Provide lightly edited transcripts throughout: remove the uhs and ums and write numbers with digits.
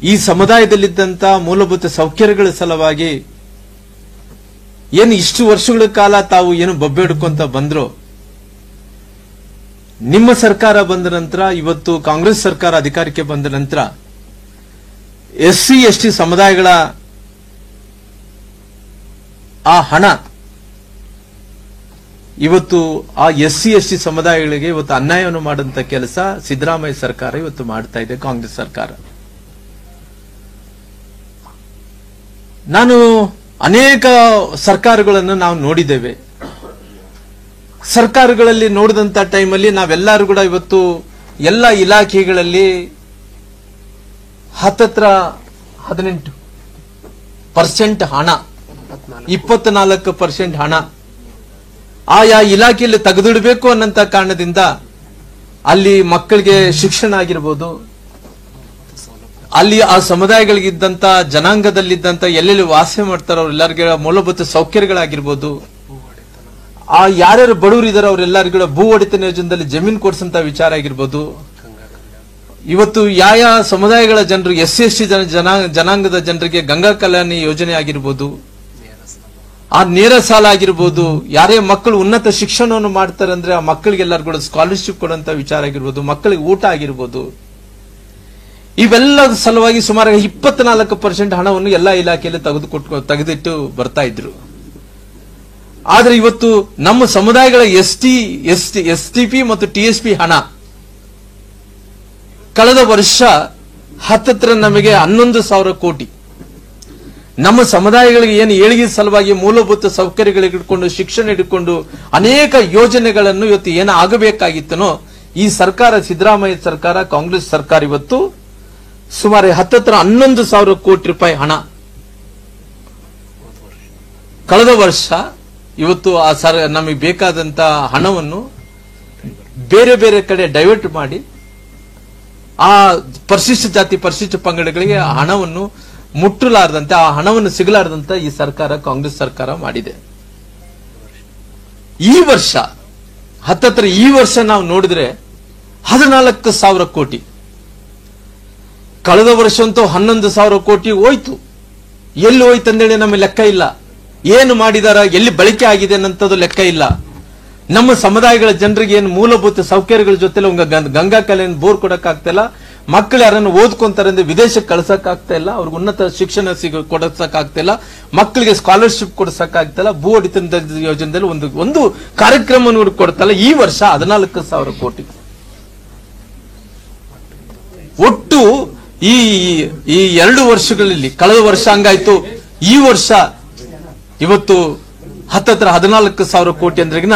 ಈ ಸಮುದಾಯದಲ್ಲಿದ್ದಂತ ಮೂಲಭೂತ ಸೌಕರ್ಯಗಳ ಸಲುವಾಗಿ ಏನು ಇಷ್ಟು ವರ್ಷಗಳ ಕಾಲ ತಾವು ಏನು ಬೊಬ್ಬೆಡ್ಕೊಂತ ಬಂದ್ರು, ನಿಮ್ಮ ಸರ್ಕಾರ ಬಂದ ನಂತರ, ಇವತ್ತು ಕಾಂಗ್ರೆಸ್ ಸರ್ಕಾರ ಅಧಿಕಾರಕ್ಕೆ ಬಂದ ನಂತರ SC ST ಸಮುದಾಯಗಳ ಆ ಹಣ ಇವತ್ತು ಆ SC ST ಸಮುದಾಯಗಳಿಗೆ ಇವತ್ತು ಅನ್ಯಾಯವನ್ನು ಮಾಡುವಂತ ಕೆಲಸ ಸಿದ್ದರಾಮಯ್ಯ ಸರ್ಕಾರ ಇವತ್ತು ಮಾಡ್ತಾ ಇದೆ, ಕಾಂಗ್ರೆಸ್ ಸರ್ಕಾರ. ನಾನು ಅನೇಕ ಸರ್ಕಾರಗಳನ್ನು ನಾವು ನೋಡಿದ್ದೇವೆ. ಸರ್ಕಾರಗಳಲ್ಲಿ ನೋಡಿದಂತ ಟೈಮಲ್ಲಿ ನಾವೆಲ್ಲರೂ ಕೂಡ ಇವತ್ತು ಎಲ್ಲ ಇಲಾಖೆಗಳಲ್ಲಿ 18% ಹಣ, 24% ಹಣ ಆಯಾ ಇಲಾಖೆಯಲ್ಲಿ ತೆಗೆದಿಡಬೇಕು ಅನ್ನಂತ ಕಾರಣದಿಂದ ಅಲ್ಲಿ ಮಕ್ಕಳಿಗೆ ಶಿಕ್ಷಣ ಆಗಿರ್ಬೋದು, ಅಲ್ಲಿ ಆ ಸಮುದಾಯಗಳಿಗಿದ್ದಂತ ಜನಾಂಗದಲ್ಲಿದ್ದಂತ ಎಲ್ಲೆಲ್ಲಿ ವಾಸ ಮಾಡ್ತಾರೋ ಅವರೆಲ್ಲರಿಗೂ ಮೂಲಭೂತ ಸೌಕರ್ಯಗಳಾಗಿರ್ಬೋದು, ಆ ಯಾರ್ಯಾರು ಬಡವರು ಇದಾರೋ ಅವರೆಲ್ಲರಿಗೂ ಭೂ ಒಡೆತನ ಯೋಜನೆಯಲ್ಲಿ ಜಮೀನು ಕೊಡಿಸಂತ ವಿಚಾರ ಆಗಿರ್ಬೋದು, ಇವತ್ತು ಯಾವ ಸಮುದಾಯಗಳ ಜನರು SC ST ಜನಾಂಗದ ಜನರಿಗೆ ಗಂಗಾ ಕಲ್ಯಾಣ ಯೋಜನೆ ಆಗಿರ್ಬೋದು, ಆ ನೇರ ಸಾಲ ಆಗಿರ್ಬೋದು, ಯಾರೇ ಮಕ್ಕಳು ಉನ್ನತ ಶಿಕ್ಷಣವನ್ನು ಮಾಡ್ತಾರೆ ಅಂದ್ರೆ ಆ ಮಕ್ಕಳಿಗೆಲ್ಲರಿಗೂ ಕೂಡ ಸ್ಕಾಲರ್ಶಿಪ್ ಕೊಡುವಂತ ವಿಚಾರ ಆಗಿರ್ಬೋದು, ಮಕ್ಕಳಿಗೆ ಊಟ ಆಗಿರ್ಬೋದು, ಇವೆಲ್ಲದ ಸಲುವಾಗಿ ಸುಮಾರು 24% ಹಣವನ್ನು ಎಲ್ಲಾ ಇಲಾಖೆಯಲ್ಲಿ ತೆಗೆದಿಟ್ಟು ಬರ್ತಾ ಇದ್ರು. ಆದ್ರೆ ಇವತ್ತು ನಮ್ಮ ಸಮುದಾಯಗಳ STP ಮತ್ತು TSP ಹಣ ಕಳೆದ ವರ್ಷ ಹತ್ತತ್ರ ನಮಗೆ 11,000 ಕೋಟಿ ನಮ್ಮ ಸಮುದಾಯಗಳಿಗೆ ಏನು ಏಳಿಗೆ ಸಲುವಾಗಿ ಮೂಲಭೂತ ಸೌಕರ್ಯಗಳಿಗೆ ಇಟ್ಕೊಂಡು, ಶಿಕ್ಷಣ ಇಟ್ಕೊಂಡು ಅನೇಕ ಯೋಜನೆಗಳನ್ನು ಇವತ್ತು ಏನು ಆಗಬೇಕಾಗಿತ್ತನೋ ಈ ಸರ್ಕಾರ, ಸಿದ್ದರಾಮಯ್ಯ ಸರ್ಕಾರ, ಕಾಂಗ್ರೆಸ್ ಸರ್ಕಾರ ಇವತ್ತು ಸುಮಾರು ಹತ್ತತ್ರ 11,000 ಕೋಟಿ ರೂಪಾಯಿ ಹಣ ಕಳೆದ ವರ್ಷ ಇವತ್ತು ಆ ನಮಗೆ ಬೇಕಾದಂತ ಹಣವನ್ನು ಬೇರೆ ಬೇರೆ ಕಡೆ ಡೈವರ್ಟ್ ಮಾಡಿ ಆ ಪರಿಶಿಷ್ಟ ಜಾತಿ ಪರಿಶಿಷ್ಟ ಪಂಗಡಗಳಿಗೆ ಹಣವನ್ನು ಮುಟ್ಟಲಾರದಂತೆ, ಆ ಹಣವನ್ನು ಸಿಗಲಾರದಂತೆ ಈ ಸರ್ಕಾರ, ಕಾಂಗ್ರೆಸ್ ಸರ್ಕಾರ ಮಾಡಿದೆ. ಈ ವರ್ಷ ಹತ್ತತ್ರ ಈ ವರ್ಷ ನಾವು ನೋಡಿದ್ರೆ 14,000 ಕೋಟಿ, ಕಳೆದ ವರ್ಷ ಅಂತೂ 11,000 ಕೋಟಿ ಹೋಯ್ತು. ಎಲ್ಲಿ ಹೋಯ್ತು ಅಂದೇಳಿ ನಮಗೆ ಲೆಕ್ಕ ಇಲ್ಲ. ಏನು ಮಾಡಿದಾರ, ಎಲ್ಲಿ ಬಳಕೆ ಆಗಿದೆ ಅನ್ನಂಥದ್ದು ಲೆಕ್ಕ ಇಲ್ಲ. ನಮ್ಮ ಸಮುದಾಯಗಳ ಜನರಿಗೆ ಏನು ಮೂಲಭೂತ ಸೌಕರ್ಯಗಳ ಜೊತೆಲಿ ಗಂಗಾ ಕಲ್ಯಾಣ ಬೋರ್ ಕೊಡಕ್ ಆಗ್ತಾ ಇಲ್ಲ, ಮಕ್ಕಳು ಯಾರನ್ನು ಓದ್ಕೊಂತಾರೆ ಅಂದ್ರೆ ವಿದೇಶಕ್ಕೆ ಕಳ್ಸಕ್ ಆಗ್ತಾ ಇಲ್ಲ, ಅವ್ರಿಗೆ ಉನ್ನತ ಶಿಕ್ಷಣ ಕೊಡಸಕ್ ಆಗ್ತಾ ಇಲ್ಲ, ಮಕ್ಕಳಿಗೆ ಸ್ಕಾಲರ್ಶಿಪ್ ಕೊಡ್ಸಕ್ ಆಗ್ತಾ ಇಲ್ಲ, ಭೂ ಒಡೆತನ ಯೋಜನೆಯಲ್ಲಿ ಒಂದು ಕಾರ್ಯಕ್ರಮವನ್ನು ಕೊಡ್ತಲ್ಲ. ಈ ವರ್ಷ 14,000 ಕೋಟಿ ಒಟ್ಟು ಈ 2 ವರ್ಷಗಳಲ್ಲಿ, ಕಳೆದ ವರ್ಷ ಹಂಗಾಯ್ತು, ಈ ವರ್ಷ ಇವತ್ತು ಹತ್ತತ್ರ 14,000 ಕೋಟಿ ಅಂದ್ರೆಗಿನ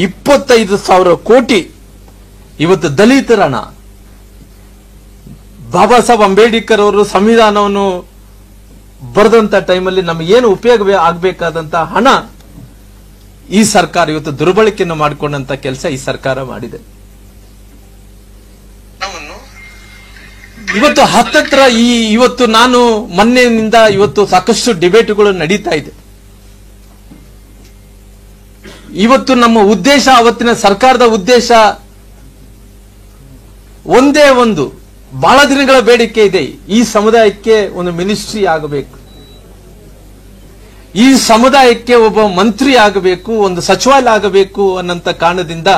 25,000 ಕೋಟಿ ಇವತ್ತು ದಲಿತರ ಹಣ. ಬಾಬಾ ಸಾಹೇಬ್ ಅಂಬೇಡ್ಕರ್ ಅವರು ಸಂವಿಧಾನವನ್ನು ಬರೆದಂತ ಟೈಮಲ್ಲಿ ನಮಗೇನು ಉಪಯೋಗ ಆಗಬೇಕಾದಂತ ಹಣ ಈ ಸರ್ಕಾರ ಇವತ್ತು ದುರ್ಬಳಕೆಯನ್ನು ಮಾಡಿಕೊಂಡಂತ ಕೆಲಸ ಈ ಸರ್ಕಾರ ಮಾಡಿದೆ. ಇವತ್ತು ಹತ್ತತ್ರ ಇವತ್ತು ನಾನು ಮೊನ್ನೆಯಿಂದ ಇವತ್ತು ಸಾಕಷ್ಟು ಡಿಬೇಟ್ಗಳು ನಡೀತಾ ಇದೆ. ಇವತ್ತು ನಮ್ಮ ಉದ್ದೇಶ, ಅವತ್ತಿನ ಸರ್ಕಾರದ ಉದ್ದೇಶ ಒಂದೇ ಒಂದು, ಬಹಳ ದಿನಗಳ ಬೇಡಿಕೆ ಇದೆ, ಈ ಸಮುದಾಯಕ್ಕೆ ಒಂದು ಮಿನಿಸ್ಟ್ರಿ ಆಗಬೇಕು, ಈ ಸಮುದಾಯಕ್ಕೆ ಒಬ್ಬ ಮಂತ್ರಿ ಆಗಬೇಕು, ಒಂದು ಸಚಿವಾಲಯ ಆಗಬೇಕು ಅನ್ನಂತ ಕಾರಣದಿಂದ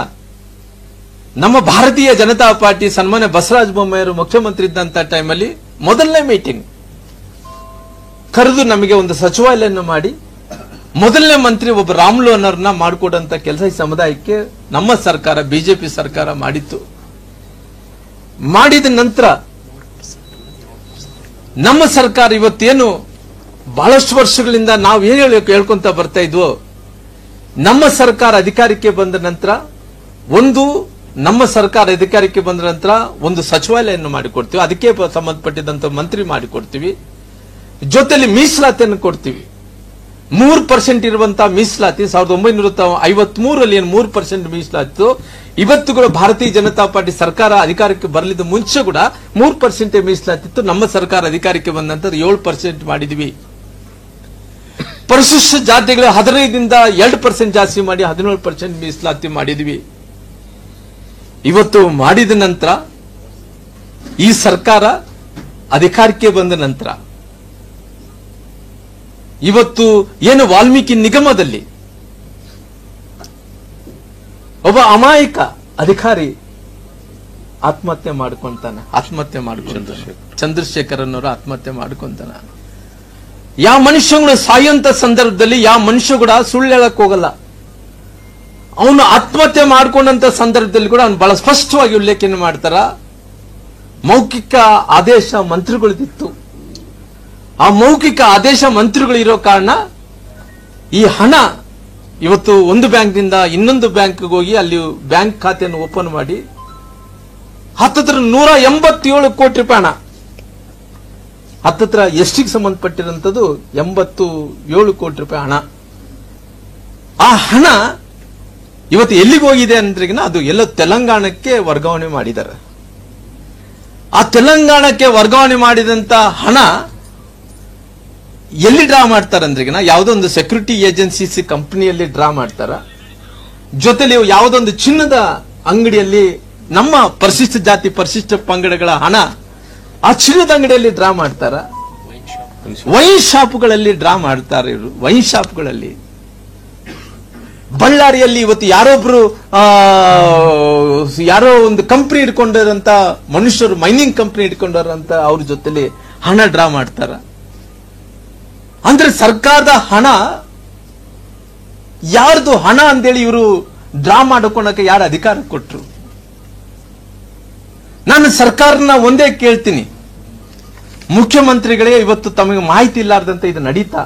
ನಮ್ಮ ಭಾರತೀಯ ಜನತಾ ಪಾರ್ಟಿ ಸನ್ಮಾನ್ಯ ಬಸವರಾಜ ಬೊಮ್ಮಾಯಿಯವರು ಮುಖ್ಯಮಂತ್ರಿ ಇದ್ದಂತ ಟೈಮಲ್ಲಿ ಮೊದಲನೇ ಮೀಟಿಂಗ್ ಕರೆದು ನಮಗೆ ಒಂದು ಸಚಿವಾಲಯವನ್ನು ಮಾಡಿ ಮೊದಲನೇ ಮಂತ್ರಿ ಒಬ್ಬ ರಾಮುಲು ಅನ್ನೋರನ್ನ ಮಾಡಿಕೊಡಂತ ಕೆಲಸ ಈ ಸಮುದಾಯಕ್ಕೆ ನಮ್ಮ ಸರ್ಕಾರ, ಬಿಜೆಪಿ ಸರ್ಕಾರ ಮಾಡಿತ್ತು. ಮಾಡಿದ ನಂತರ ನಮ್ಮ ಸರ್ಕಾರ ಇವತ್ತೇನು ಬಹಳಷ್ಟು ವರ್ಷಗಳಿಂದ ನಾವು ಏನು ಹೇಳ್ಕೊಂತ ಬರ್ತಾ ಇದ್ವೋ, ನಮ್ಮ ಸರ್ಕಾರ ಅಧಿಕಾರಕ್ಕೆ ಬಂದ ನಂತರ ನಮ್ಮ ಸರ್ಕಾರ ಅಧಿಕಾರಕ್ಕೆ ಬಂದ ನಂತರ ಒಂದು ಸಚಿವಾಲಯವನ್ನು ಮಾಡಿಕೊಡ್ತೀವಿ, ಅದಕ್ಕೆ ಸಂಬಂಧಪಟ್ಟಿದ್ದಂತ ಮಂತ್ರಿ ಮಾಡಿಕೊಡ್ತೀವಿ, ಜೊತೆಲಿ ಮೀಸಲಾತಿಯನ್ನು ಕೊಡ್ತೀವಿ. 3% ಇರುವಂತಹ ಮೀಸಲಾತಿ 1953ರಲ್ಲಿ ಏನು 3% ಮೀಸಲಾತಿ ಇವತ್ತು ಕೂಡ ಭಾರತೀಯ ಜನತಾ ಪಾರ್ಟಿ ಸರ್ಕಾರ ಅಧಿಕಾರಕ್ಕೆ ಬರಲಿದ್ದ ಮುಂಚೆ ಕೂಡ 3% ಮೀಸಲಾತಿತ್ತು. ನಮ್ಮ ಸರ್ಕಾರ ಅಧಿಕಾರಕ್ಕೆ ಬಂದ ನಂತರ 7% ಮಾಡಿದ್ವಿ. ಪರಿಶಿಷ್ಟ ಜಾತಿಗಳ 15ರಿಂದ 2% ಜಾಸ್ತಿ ಮಾಡಿ 17% ಮೀಸಲಾತಿ ಮಾಡಿದ್ವಿ. ಇವತ್ತು ಮಾಡಿದ ನಂತರ ಈ ಸರ್ಕಾರ ಅಧಿಕಾರಕ್ಕೆ ಬಂದ ನಂತರ ಇವತ್ತು ಏನು ವಾಲ್ಮೀಕಿ ನಿಗಮದಲ್ಲಿ ಒಬ್ಬ ಅಮಾಯಕ ಅಧಿಕಾರಿ ಆತ್ಮಹತ್ಯೆ ಮಾಡ್ಕೊಂತಾನೆ, ಚಂದ್ರಶೇಖರ್ ಅನ್ನೋರು ಆತ್ಮಹತ್ಯೆ ಮಾಡ್ಕೊಂತಾನ. ಯಾವ ಮನುಷ್ಯಗಳು ಸಾಯುವಂತ ಸಂದರ್ಭದಲ್ಲಿ ಯಾವ ಮನುಷ್ಯ ಕೂಡ ಸುಳ್ಳು ಹೇಳಕ್ ಹೋಗಲ್ಲ. ಅವನು ಆತ್ಮಹತ್ಯೆ ಮಾಡ್ಕೊಂಡಂತ ಸಂದರ್ಭದಲ್ಲಿ ಕೂಡ ಅವನು ಬಹಳ ಸ್ಪಷ್ಟವಾಗಿ ಉಲ್ಲೇಖನೆ ಮಾಡ್ತಾರ. ಮೌಖಿಕ ಆದೇಶ ಮಂತ್ರಿಗಳದಿತ್ತು. ಆ ಮೌಖಿಕ ಆದೇಶ ಮಂತ್ರಿಗಳು ಇರೋ ಕಾರಣ ಈ ಹಣ ಇವತ್ತು ಒಂದು ಬ್ಯಾಂಕ್ನಿಂದ ಇನ್ನೊಂದು ಬ್ಯಾಂಕ್ಗೆ ಹೋಗಿ ಅಲ್ಲಿ ಬ್ಯಾಂಕ್ ಖಾತೆಯನ್ನು ಓಪನ್ ಮಾಡಿ ಹತ್ತತ್ರ 187 ಕೋಟಿ ರೂಪಾಯಿ ಹಣ, ಹತ್ತತ್ರ ಎಷ್ಟಿಗೆ ಸಂಬಂಧಪಟ್ಟಿರುವಂತದ್ದು 87 ಕೋಟಿ ರೂಪಾಯಿ ಹಣ. ಆ ಹಣ ಇವತ್ತು ಎಲ್ಲಿಗೆ ಹೋಗಿದೆ ಅಂದ್ರಿಗಿನ ಅದು ಎಲ್ಲ ತೆಲಂಗಾಣಕ್ಕೆ ವರ್ಗಾವಣೆ ಮಾಡಿದ್ದಾರೆ. ಆ ತೆಲಂಗಾಣಕ್ಕೆ ವರ್ಗಾವಣೆ ಮಾಡಿದಂತ ಹಣ ಎಲ್ಲಿ ಡ್ರಾ ಮಾಡ್ತಾರಂದ್ರಿಗಿನ ಯಾವುದೋ ಒಂದು ಸೆಕ್ಯೂರಿಟಿ ಏಜೆನ್ಸೀಸ್ ಕಂಪನಿಯಲ್ಲಿ ಡ್ರಾ ಮಾಡ್ತಾರ. ಜೊತೆಲಿ ಯಾವುದೊಂದು ಚಿನ್ನದ ಅಂಗಡಿಯಲ್ಲಿ ನಮ್ಮ ಪರಿಶಿಷ್ಟ ಜಾತಿ ಪರಿಶಿಷ್ಟ ಪಂಗಡಗಳ ಹಣ ಆ ಚಿನ್ನದ ಅಂಗಡಿಯಲ್ಲಿ ಡ್ರಾ ಮಾಡ್ತಾರ. ವೈನ್ ಶಾಪ್ಗಳಲ್ಲಿ ಡ್ರಾ ಮಾಡ್ತಾರೆ ಇವರು. ವೈನ್ ಶಾಪ್ಗಳಲ್ಲಿ ಬಳ್ಳಾರಿಯಲ್ಲಿ ಇವತ್ತು ಯಾರೋ ಒಂದು ಕಂಪನಿ ಇಟ್ಕೊಂಡಿರಂತ ಮನುಷ್ಯರು ಮೈನಿಂಗ್ ಕಂಪನಿ ಇಟ್ಕೊಂಡಾರಂತ ಅವ್ರ ಜೊತೆಲಿ ಹಣ ಡ್ರಾ ಮಾಡ್ತಾರ. ಅಂದ್ರೆ ಸರ್ಕಾರದ ಹಣ ಯಾರ್ದು ಹಣ ಅಂತೇಳಿ ಇವರು ಡ್ರಾ ಮಾಡ್ಕೊಳಕ್ಕೆ ಯಾರು ಅಧಿಕಾರ ಕೊಟ್ರು? ನಾನು ಸರ್ಕಾರನ ಒಂದೇ ಕೇಳ್ತೀನಿ, ಮುಖ್ಯಮಂತ್ರಿಗಳೇ ಇವತ್ತು ತಮಗೆ ಮಾಹಿತಿ ಇಲ್ಲಾರ್ದಂತೆ ಇದು ನಡೀತಾ?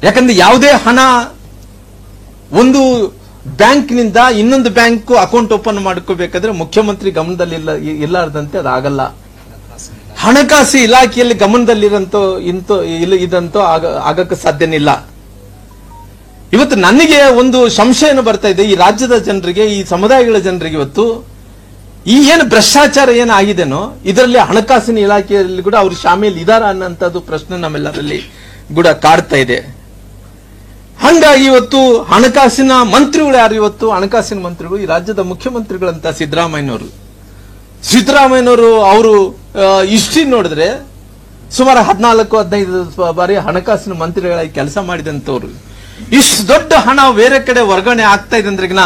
ಯಾಕಂದ್ರೆ ಯಾವುದೇ ಹಣ ಒಂದು ಬ್ಯಾಂಕ್ನಿಂದ ಇನ್ನೊಂದು ಬ್ಯಾಂಕ್ ಅಕೌಂಟ್ ಓಪನ್ ಮಾಡ್ಕೋಬೇಕಾದ್ರೆ ಮುಖ್ಯಮಂತ್ರಿ ಗಮನದಲ್ಲಿ ಇಲ್ಲಾರ್ದಂತೆ ಅದಾಗಲ್ಲ. ಹಣಕಾಸು ಇಲಾಖೆಯಲ್ಲಿ ಗಮನದಲ್ಲಿರಂತೋ ಇದಂತೋ ಆಗಕ್ಕೆ ಸಾಧ್ಯನಿಲ್ಲ. ಇವತ್ತು ನನಗೆ ಒಂದು ಸಂಶಯ ಬರ್ತಾ ಇದೆ, ಈ ರಾಜ್ಯದ ಜನರಿಗೆ, ಈ ಸಮುದಾಯಗಳ ಜನರಿಗೆ ಇವತ್ತು ಈ ಏನು ಭ್ರಷ್ಟಾಚಾರ ಏನಾಗಿದೆನೋ ಇದರಲ್ಲಿ ಹಣಕಾಸಿನ ಇಲಾಖೆಯಲ್ಲಿ ಕೂಡ ಅವರು ಶಾಮೀಲ್ ಇದಾರ ಅನ್ನೋಂಥದ್ದು ಪ್ರಶ್ನೆ ನಮ್ಮೆಲ್ಲರಲ್ಲಿ ಕೂಡ ಕಾಡ್ತಾ ಇದೆ. ಹಂಗಾಗಿ ಇವತ್ತು ಹಣಕಾಸಿನ ಮಂತ್ರಿಗಳು ಯಾರು? ಇವತ್ತು ಹಣಕಾಸಿನ ಮಂತ್ರಿಗಳು ಈ ರಾಜ್ಯದ ಮುಖ್ಯಮಂತ್ರಿಗಳಂತ ಸಿದ್ದರಾಮಯ್ಯನವರು ಅವರು ಹಿಸ್ಟ್ರಿ ನೋಡಿದ್ರೆ ಸುಮಾರು 14-15 ಬಾರಿ ಹಣಕಾಸಿನ ಮಂತ್ರಿಗಳಾಗಿ ಕೆಲಸ ಮಾಡಿದಂತವ್ರು. ಇಷ್ಟು ದೊಡ್ಡ ಹಣ ಬೇರೆ ಕಡೆ ವರ್ಗಾವಣೆ ಆಗ್ತಾ ಇದೆ ಅಂದ್ರೆಗಿನ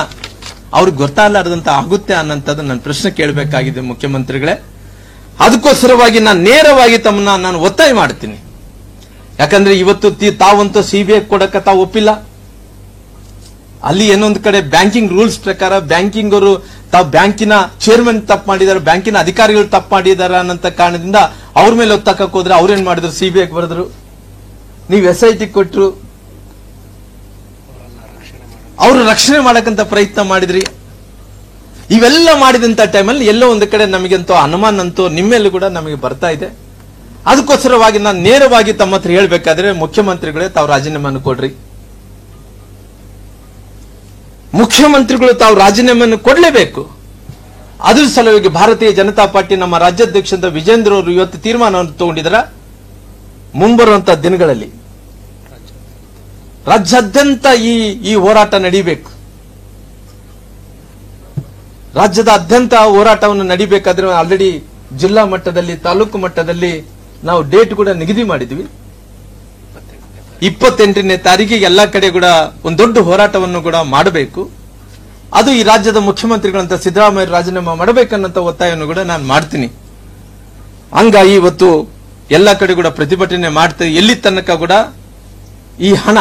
ಅವ್ರಿಗೆ ಗೊತ್ತಾಗಲಾರ್ದಂತ ಆಗುತ್ತೆ ಅನ್ನೋಂಥದ್ದು ನನ್ನ ಪ್ರಶ್ನೆ ಕೇಳಬೇಕಾಗಿದೆ ಮುಖ್ಯಮಂತ್ರಿಗಳೇ. ಅದಕ್ಕೋಸ್ಕರವಾಗಿ ನಾನು ನೇರವಾಗಿ ತಮ್ಮನ್ನ ನಾನು ಒತ್ತಾಯ ಮಾಡ್ತೀನಿ. ಯಾಕಂದ್ರೆ ಇವತ್ತು ತಾವಂತೂ ಸಿಬಿಐ ಕೊಡಕ್ಕೆ ತಾವು ಒಪ್ಪಿಲ್ಲ. ಅಲ್ಲಿ ಏನೊಂದು ಕಡೆ ಬ್ಯಾಂಕಿಂಗ್ ರೂಲ್ಸ್ ಪ್ರಕಾರ ಬ್ಯಾಂಕಿಂಗ್ ಅವರು ತಾವು ಬ್ಯಾಂಕಿನ ಚೇರ್ಮನ್ ತಪ್ಪು ಮಾಡಿದ್ದಾರೆ, ಬ್ಯಾಂಕಿನ ಅಧಿಕಾರಿಗಳು ತಪ್ಪು ಮಾಡಿದ್ದಾರೆ ಅನ್ನೋ ಕಾರಣದಿಂದ ಅವ್ರ ಮೇಲೆ ಒತ್ತಕ್ಕೆ ಹೋದ್ರೆ ಅವ್ರೇನ್ ಮಾಡಿದ್ರು? ಸಿಬಿಐ ಬರೆದ್ರು, ನೀವು SIT ಕೊಟ್ರು, ಅವರು ರಕ್ಷಣೆ ಮಾಡಕ್ಕಂತ ಪ್ರಯತ್ನ ಮಾಡಿದ್ರಿ. ಇವೆಲ್ಲ ಮಾಡಿದಂತ ಟೈಮಲ್ಲಿ ಎಲ್ಲೋ ಒಂದು ಕಡೆ ನಮಗಂತೂ ಅನುಮಾನ ಅಂತೂ ನಿಮ್ಮೆಲ್ಲೂ ಕೂಡ ನಮಗೆ ಬರ್ತಾ ಇದೆ. ಅದಕ್ಕೋಸ್ಕರವಾಗಿ ನಾನು ನೇರವಾಗಿ ತಮ್ಮ ಹತ್ರ ಹೇಳ್ಬೇಕಾದ್ರೆ ಮುಖ್ಯಮಂತ್ರಿಗಳೇ ತಾವು ರಾಜೀನಾಮೆಯನ್ನು ಕೊಡ್ರಿ. ಮುಖ್ಯಮಂತ್ರಿಗಳು ತಾವು ರಾಜೀನಾಮೆಯನ್ನು ಕೊಡಲೇಬೇಕು. ಅದ್ರ ಸಲುವಾಗಿ ಭಾರತೀಯ ಜನತಾ ಪಾರ್ಟಿ ನಮ್ಮ ರಾಜ್ಯಾಧ್ಯಕ್ಷ ವಿಜೇಂದ್ರ ಅವರು ಇವತ್ತು ತೀರ್ಮಾನವನ್ನು ತಗೊಂಡಿದ್ದಾರೆ. ಮುಂಬರುವಂತಹ ದಿನಗಳಲ್ಲಿ ರಾಜ್ಯಾದ್ಯಂತ ಈ ಹೋರಾಟ ನಡೀಬೇಕು. ರಾಜ್ಯದಾದ್ಯಂತ ಹೋರಾಟವನ್ನು ನಡೀಬೇಕಾದ್ರೆ ಆಲ್ರೆಡಿ ಜಿಲ್ಲಾ ಮಟ್ಟದಲ್ಲಿ ತಾಲೂಕು ಮಟ್ಟದಲ್ಲಿ ನಾವು ಡೇಟ್ ಕೂಡ ನಿಗದಿ ಮಾಡಿದ್ವಿ. 28ನೇ ತಾರೀಕಿಗೆ ಎಲ್ಲಾ ಕಡೆ ಕೂಡ ಒಂದು ದೊಡ್ಡ ಹೋರಾಟವನ್ನು ಕೂಡ ಮಾಡಬೇಕು. ಅದು ಈ ರಾಜ್ಯದ ಮುಖ್ಯಮಂತ್ರಿಗಳಂತ ಸಿದ್ದರಾಮಯ್ಯ ರಾಜೀನಾಮೆ ಮಾಡಬೇಕನ್ನಂತ ಒತ್ತಾಯವನ್ನು ಕೂಡ ನಾನು ಮಾಡ್ತೀನಿ. ಹಂಗಾಗಿ ಇವತ್ತು ಎಲ್ಲಾ ಕಡೆ ಕೂಡ ಪ್ರತಿಭಟನೆ ಮಾಡ್ತಾ ಎಲ್ಲಿ ತನಕ ಕೂಡ ಈ ಹಣ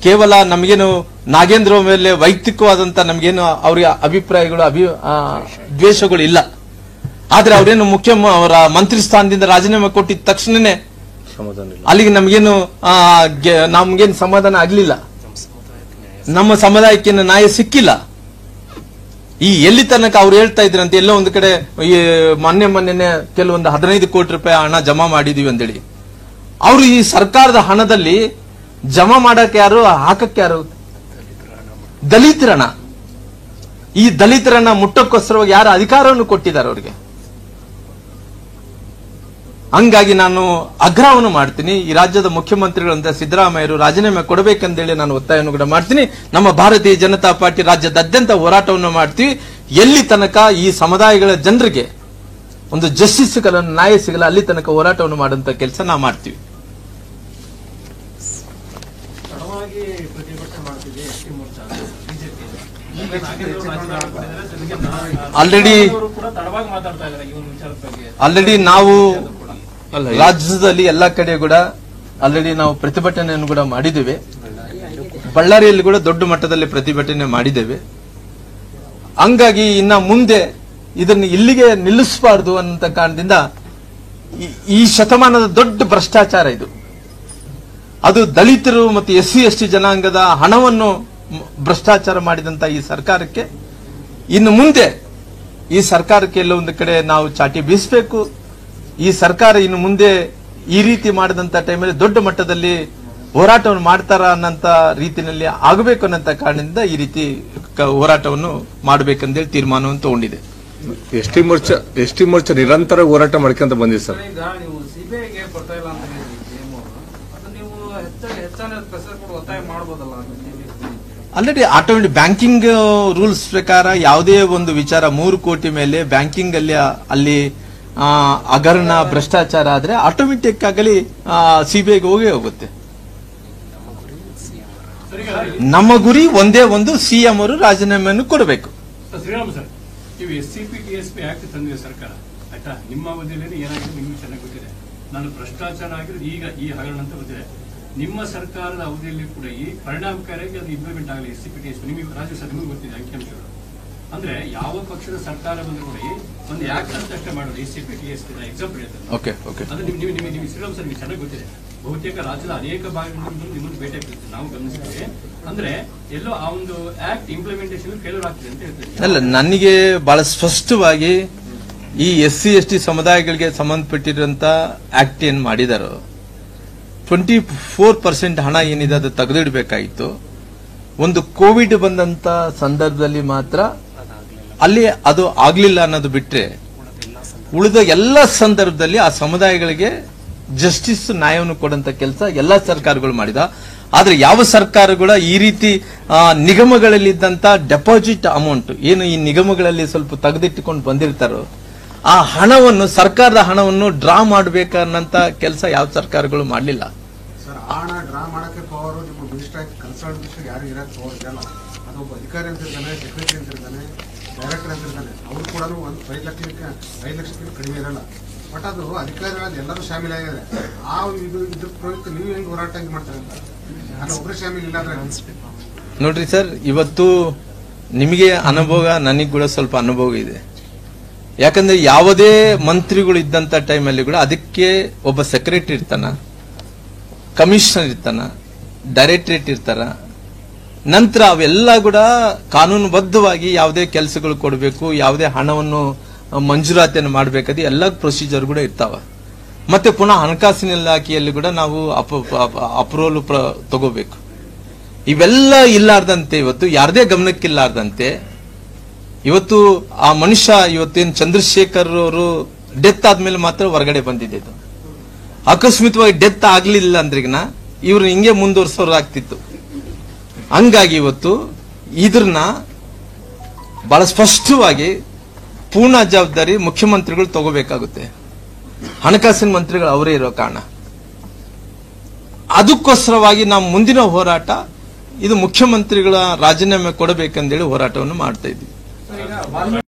ಕೇವಲ ನಮಗೇನು ನಾಗೇಂದ್ರ ಮೇಲೆ ವೈಯಕ್ತಿಕವಾದಂತ ನಮಗೇನು ಅವರಿಗೆ ಅಭಿಪ್ರಾಯಗಳು ದ್ವೇಷಗಳು ಇಲ್ಲ. ಆದ್ರೆ ಅವರೇನು ಅವರ ಮಂತ್ರಿ ಸ್ಥಾನದಿಂದ ರಾಜೀನಾಮೆ ಕೊಟ್ಟಿದ ತಕ್ಷಣನೇ ಅಲ್ಲಿಗೆ ನಮಗೇನು ಸಮಾಧಾನ ಆಗ್ಲಿಲ್ಲ, ನಮ್ಮ ಸಮುದಾಯಕ್ಕೇನು ನ್ಯಾಯ ಸಿಕ್ಕಿಲ್ಲ. ಈ ಎಲ್ಲಿ ತನಕ ಅವ್ರು ಹೇಳ್ತಾ ಇದ್ರಂತೆ ಎಲ್ಲೋ ಒಂದು ಕಡೆ ಮೊನ್ನೆ ಕೆಲವೊಂದು 15 ಕೋಟಿ ರೂಪಾಯಿ ಹಣ ಜಮಾ ಮಾಡಿದೀವಿ ಅಂತೇಳಿ. ಅವರು ಈ ಸರ್ಕಾರದ ಹಣದಲ್ಲಿ ಜಮಾ ಮಾಡಕ್ಕೆ ಯಾರು, ಹಾಕಕ್ಕೆ ಯಾರು? ದಲಿತರಣ. ಈ ದಲಿತರನ್ನ ಮುಟ್ಟಕ್ಕೋಸ್ಕರವಾಗಿ ಯಾರು ಅಧಿಕಾರವನ್ನು ಕೊಟ್ಟಿದ್ದಾರೆ ಅವರಿಗೆ? ಹಂಗಾಗಿ ನಾನು ಆಗ್ರಹವನ್ನು ಮಾಡ್ತೀನಿ, ಈ ರಾಜ್ಯದ ಮುಖ್ಯಮಂತ್ರಿಗಳಂತ ಸಿದ್ದರಾಮಯ್ಯರು ರಾಜೀನಾಮೆ ಕೊಡಬೇಕೆಂದೇಳಿ ನಾನು ಒತ್ತಾಯವನ್ನು ಕೂಡ ಮಾಡ್ತೀನಿ. ನಮ್ಮ ಭಾರತೀಯ ಜನತಾ ಪಾರ್ಟಿ ರಾಜ್ಯದಾದ್ಯಂತ ಹೋರಾಟವನ್ನು ಮಾಡ್ತೀವಿ. ಎಲ್ಲಿ ತನಕ ಈ ಸಮುದಾಯಗಳ ಜನರಿಗೆ ಒಂದು ಜಸ್ಟಿಸ್ ಸಿಗಲ್ಲ, ನ್ಯಾಯ ಸಿಗಲ್ಲ, ಅಲ್ಲಿ ತನಕ ಹೋರಾಟವನ್ನು ಮಾಡುವಂತ ಕೆಲಸ ನಾವು ಮಾಡ್ತೀವಿ. ಆಲ್ರೆಡಿ ನಾವು ರಾಜ್ಯದಲ್ಲಿ ಎಲ್ಲಾ ಕಡೆ ಕೂಡ ಆಲ್ರೆಡಿ ನಾವು ಪ್ರತಿಭಟನೆಯನ್ನು ಕೂಡ ಮಾಡಿದ್ದೇವೆ. ಬಳ್ಳಾರಿಯಲ್ಲಿ ಕೂಡ ದೊಡ್ಡ ಮಟ್ಟದಲ್ಲಿ ಪ್ರತಿಭಟನೆ ಮಾಡಿದ್ದೇವೆ. ಹಂಗಾಗಿ ಇನ್ನ ಮುಂದೆ ಇದನ್ನು ಇಲ್ಲಿಗೆ ನಿಲ್ಲಿಸಬಾರದು ಅನ್ನೋ ಕಾರಣದಿಂದ ಈ ಶತಮಾನದ ದೊಡ್ಡ ಭ್ರಷ್ಟಾಚಾರ ಇದು. ಅದು ದಲಿತರು ಮತ್ತು SC/ST ಜನಾಂಗದ ಹಣವನ್ನು ಭ್ರಷ್ಟಾಚಾರ ಮಾಡಿದಂತ ಈ ಸರ್ಕಾರಕ್ಕೆ ಇನ್ನು ಮುಂದೆ ಈ ಸರ್ಕಾರಕ್ಕೆ ಎಲ್ಲ ಒಂದು ಕಡೆ ನಾವು ಚಾಟಿ ಬೀಸಬೇಕು. ಈ ಸರ್ಕಾರ ಇನ್ನು ಮುಂದೆ ಈ ರೀತಿ ಮಾಡಿದಂತ ಟೈಮಲ್ಲಿ ದೊಡ್ಡ ಮಟ್ಟದಲ್ಲಿ ಹೋರಾಟವನ್ನು ಮಾಡ್ತಾರ ಅನ್ನಂತ ರೀತಿಯಲ್ಲಿ ಆಗಬೇಕು ಅನ್ನಂತ ಕಾರಣದಿಂದ ಈ ರೀತಿ ಹೋರಾಟವನ್ನು ಮಾಡಬೇಕಂದೇಳಿ ತೀರ್ಮಾನವನ್ನು ತಗೊಂಡಿದೆ. ಎಸ್ ಟಿ ಮೋರ್ಚಾ ನಿರಂತರ ಹೋರಾಟ ಮಾಡ್ಕೊಂತ ಬಂದಿದೆ ಸರ್. ಈಗ ನೀವು ಸಿಬಿಐಗೆ ಬರ್ತಾ ಇಲ್ಲ ಅಂತ ನೀವು ಹೆಚ್ಚಾನ ಪ್ರೆಸರ್ ಕೊಟ್ಟು ಒತ್ತಾಯ ಮಾಡಬಹುದಲ್ಲ? ಆಲ್ರೆಡಿ ಆಟೋಮೆಟಿಕ್ ಬ್ಯಾಂಕಿಂಗ್ ರೂಲ್ಸ್ ಪ್ರಕಾರ ಯಾವುದೇ ಒಂದು ವಿಚಾರ 3 ಕೋಟಿ ಮೇಲೆ ಬ್ಯಾಂಕಿಂಗ್ ಅಲ್ಲಿ ಹಗರಣ ಭ್ರಷ್ಟಾಚಾರ ಆದ್ರೆ ಆಟೋಮೆಟಿಕ್ ಆಗಲಿ ಸಿಬಿಐಗೆ ಹೋಗುತ್ತೆ. ನಮ್ಮ ಗುರಿ ಒಂದೇ ಒಂದು, ಸಿಎಂ ಅವರು ರಾಜೀನಾಮೆಯನ್ನು ಕೊಡಬೇಕು. ಶ್ರೀರಾಮ್ ಸರ್, ನೀವು SCP TSP ಆಕ್ಟ್ ತಂದಿದೆ ಸರ್ಕಾರ, ಆಯ್ತಾ? ನಿಮ್ಮ ಅವಧಿಯಲ್ಲಿ ಏನಾಗಿದೆ ನಿಮ್ಗೆ ಚೆನ್ನಾಗಿ ಗೊತ್ತಿದೆ. ನಾನು ಭ್ರಷ್ಟಾಚಾರ ಆಗಿರೋದು ಈಗ ಈ ಹಗರಣ ಅಂತ ಗೊತ್ತಿದೆ. ನಿಮ್ಮ ಸರ್ಕಾರದ ಅವಧಿಯಲ್ಲಿ ಕೂಡ ಈ ಪರಿಣಾಮಕಾರಿಯಾಗಿ ಅದು ಇಂಪ್ಲಿಮೆಂಟ್ ಆಗಲಿ SCP TSP. ನಿಮಗೆ ರಾಜ್ಯ ಸರ್ ನಿಮಗೆ ಗೊತ್ತಿದೆ ಅಂಕಿಅಂಶಗಳು. ಅಂದ್ರೆ ಯಾವ ಪಕ್ಷದ ಸರ್ಕಾರ ಬಂದ್ರು ಕೂಡ ಒಂದು ಆಕ್ಟ್ ಅಂತ ಅಷ್ಟೇ ಮಾಡೋದು SCP TSP ಎಕ್ಸಾಂಪಲ್ ಹೇಳ್ತಾರೆ. ಅದು ನಿಮಗೆ ಶ್ರೀರಾಮ್ ಸರ್ ನಿಮಗೆ ಚೆನ್ನಾಗಿ ಗೊತ್ತಿದೆ. ಬಹುತೇಕ ರಾಜ್ಯದ ಅನೇಕ ಭಾಗಗಳಿಂದ ನಿಮ್ಮನ್ನು ಭೇಟಿ ಆಗ್ತಿತ್ತು, ನಾವು ಗಮನಿಸಿದ್ದೇವೆ. ಅಂದ್ರೆ ಎಲ್ಲೋ ಆ ಒಂದು ಆಕ್ಟ್ ಇಂಪ್ಲಿಮೆಂಟೇಷನ್ ಫೇಲ್ಯೂರ್ ಆಗ್ತಿದೆ ಅಂತ ಹೇಳ್ತಾರೆ. ಅಲ್ಲ, ನನಗೆ ಬಹಳ ಸ್ಪಷ್ಟವಾಗಿ ಈ SC/ST ಸಮುದಾಯಗಳಿಗೆ ಸಂಬಂಧಪಟ್ಟಿರುವಂತ ಆಕ್ಟ್ ಏನ್ ಮಾಡಿದಾರೋ 24% ಹಣ ಏನಿದೆ ಅದು ತೆಗೆದಿಡಬೇಕಾಗಿತ್ತು. ಒಂದು ಕೋವಿಡ್ ಬಂದಂತ ಸಂದರ್ಭದಲ್ಲಿ ಮಾತ್ರ ಅಲ್ಲಿ ಅದು ಆಗ್ಲಿಲ್ಲ ಅನ್ನೋದು ಬಿಟ್ರೆ ಉಳಿದ ಎಲ್ಲ ಸಂದರ್ಭದಲ್ಲಿ ಆ ಸಮುದಾಯಗಳಿಗೆ ಜಸ್ಟಿಸ್ ನ್ಯಾಯವನ್ನು ಕೊಡುವಂತ ಕೆಲಸ ಎಲ್ಲಾ ಸರ್ಕಾರಗಳು ಮಾಡಿದ. ಆದ್ರೆ ಯಾವ ಸರ್ಕಾರ ಕೂಡ ಈ ರೀತಿ ನಿಗಮಗಳಲ್ಲಿದ್ದಂತ ಡೆಪಾಸಿಟ್ ಅಮೌಂಟ್ ಏನು ಈ ನಿಗಮಗಳಲ್ಲಿ ಸ್ವಲ್ಪ ತೆಗೆದಿಟ್ಟುಕೊಂಡು ಬಂದಿರ್ತಾರೋ ಆ ಹಣವನ್ನು, ಸರ್ಕಾರದ ಹಣವನ್ನು ಡ್ರಾ ಮಾಡಬೇಕನ್ನಂತ ಕೆಲಸ ಯಾವ ಸರ್ಕಾರಗಳು ಮಾಡಲಿಲ್ಲ. ಸರ್, ಹಣ ಡ್ರಾ ಮಾಡಕ್ಕೆ ಪವರ್ ನಿಮ್ಮ ಮಿನಿಸ್ಟರ್ ಕನ್ಸಲ್ಟೇಷನ್ ಯಾರು ಇರಕ್ಕೆ ಪವರ್ ಇದೆಯಲ್ಲ, ಅದೊಬ್ಬ ಅಧಿಕಾರಿ ಅಂತ ಇರ್ತಾನೆ, ಸೆಕ್ರೆಟರಿ ಅಂತ ಇರ್ತಾನೆ, ಡೈರೆಕ್ಟರ್ ಅಂತ ಇರ್ತಾನೆ. ಅವ್ರು ಕೂಡ ಒಂದು 5 ಲಕ್ಷಕ್ಕಿಂತ ಕಡಿಮೆ ಇರಲ್ಲ. ಬಟ್ ಅದು ಅಧಿಕಾರಿಗಳಲ್ಲಿ ಎಲ್ಲರೂ ಶಾಮೀಲಾಗಿದೆ. ಆ ಇದ್ರ ಪ್ರಯುಕ್ತ ನೀವು ಹೆಂಗ್ ಹೋರಾಟ ಹೆಂಗ್ ಮಾಡ್ತಾರೆ ಅಂತ ಅಲ್ಲಿ ಒಬ್ಬರೇ ಶಾಮೀಲ್ ಇಲ್ಲ ಅಂದ್ರೆ ನೋಡ್ರಿ ಸರ್, ಇವತ್ತು ನಿಮಗೆ ಅನುಭವ, ನನಗೆ ಕೂಡ ಸ್ವಲ್ಪ ಅನುಭವ ಇದೆ. ಯಾಕಂದ್ರೆ ಯಾವುದೇ ಮಂತ್ರಿಗಳು ಇದ್ದಂತ ಟೈಮಲ್ಲಿ ಕೂಡ ಅದಕ್ಕೆ ಒಬ್ಬ ಸೆಕ್ರೆಟರಿ ಇರ್ತಾನ, ಕಮಿಷನರ್ ಇರ್ತಾನ, ಡೈರೆಕ್ಟರೇಟ್ ಇರ್ತಾರ. ನಂತರ ಅವೆಲ್ಲ ಕೂಡ ಕಾನೂನುಬದ್ಧವಾಗಿ ಯಾವುದೇ ಕೆಲಸಗಳು ಕೊಡಬೇಕು, ಯಾವುದೇ ಹಣವನ್ನು ಮಂಜೂರಾತಿಯನ್ನು ಮಾಡಬೇಕಾದ ಎಲ್ಲ ಪ್ರೊಸೀಜರ್ ಕೂಡ ಇರ್ತಾವ. ಮತ್ತೆ ಪುನಃ ಹಣಕಾಸಿನ ಇಲಾಖೆಯಲ್ಲಿ ಕೂಡ ನಾವು ಅಪ್ರೂವಲ್ ತಗೋಬೇಕು. ಇವೆಲ್ಲ ಇಲ್ಲಾರ್ದಂತೆ ಇವತ್ತು ಯಾರದೇ ಗಮನಕ್ಕಿಲ್ಲಾರ್ದಂತೆ ಇವತ್ತು ಆ ಮನುಷ್ಯ ಇವತ್ತೇನು ಚಂದ್ರಶೇಖರ್ ಅವರು ಡೆತ್ ಆದ್ಮೇಲೆ ಮಾತ್ರ ಹೊರಗಡೆ ಬಂದಿದೆ. ಇದು ಅಕಸ್ಮಿತವಾಗಿ ಡೆತ್ ಆಗ್ಲಿಲ್ಲ ಅಂದ್ರಿಗಿನ ಇವ್ರು ಹಿಂಗೆ ಮುಂದುವರ್ಸೋರಾಗ್ತಿತ್ತು. ಹಂಗಾಗಿ ಇವತ್ತು ಇದ್ರನ್ನ ಬಹಳ ಸ್ಪಷ್ಟವಾಗಿ ಪೂರ್ಣ ಜವಾಬ್ದಾರಿ ಮುಖ್ಯಮಂತ್ರಿಗಳು ತಗೋಬೇಕಾಗುತ್ತೆ. ಹಣಕಾಸಿನ ಮಂತ್ರಿಗಳು ಅವರೇ ಇರೋ ಕಾರಣ ಅದಕ್ಕೋಸ್ಕರವಾಗಿ ನಾವು ಮುಂದಿನ ಹೋರಾಟ ಇದು ಮುಖ್ಯಮಂತ್ರಿಗಳ ರಾಜೀನಾಮೆ ಕೊಡಬೇಕೆಂದೇಳಿ ಹೋರಾಟವನ್ನು ಮಾಡ್ತಾ ಇದ್ವಿ.